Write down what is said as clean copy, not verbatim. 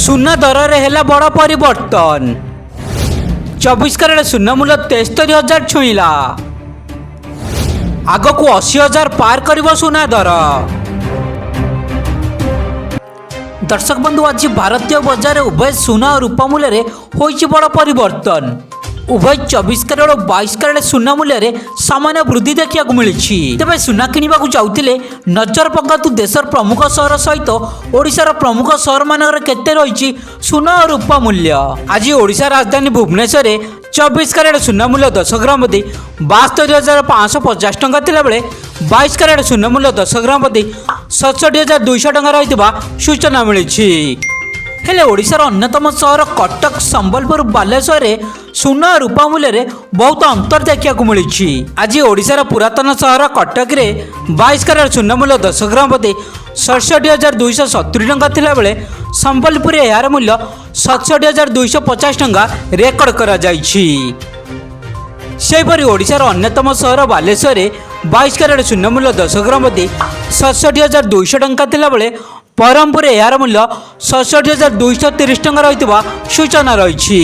सुना दर है बड़ परिवर्तन 24 कैरेट सुना मूल्य 73,000 छुईला। आग को 80,000 पार कर सुना दर। दर्शक बंधु आज भारतीय बजार उभय सुना और रूपा मूल्य होइछि बड़ परिवर्तन। उभय 24 कैरेट और 22 कैरेट सुना मूल्य सामान्य वृद्धि देखा मिली। तेज सुना किणवा जाऊे नजर पकातु देशर प्रमुख सहर सहित ओडिशार प्रमुख सहर मानक केते रही सुना और रूपा मूल्य। आज ओडिशा राजधानी भुवनेश्वर 24 कैरेट सुना मूल्य 10 ग्राम प्रति 72,550 टंका थिला बेले 22 कैरेट सुना मूल्य 10 ग्राम प्रति 67,200 टंका रही सूचना मिली। हेले ओडिशार अन्यतम सहर कटक संबलपुर बालेश्वर सुना और रूपा मूल्य बहुत अंतर देखा मिली। आज ओडिशार पुरातन सहर कटक में 22 कैरेट सुना मूल्य 10 ग्राम प्रति 67,270 टंका थिला बेले संबलपुर यार मूल्य 67,250 टंका रेकर्ड करा जाइछि। सेहिपरि ओडिशार अन्यतम सहर बालेश्वर 22 कैरेट सुना मूल्य 10 ग्राम प्रति 67,200 टंका थिला बेले बरहमपुर यार मूल्य 67,230 टंका रही सूचना रही।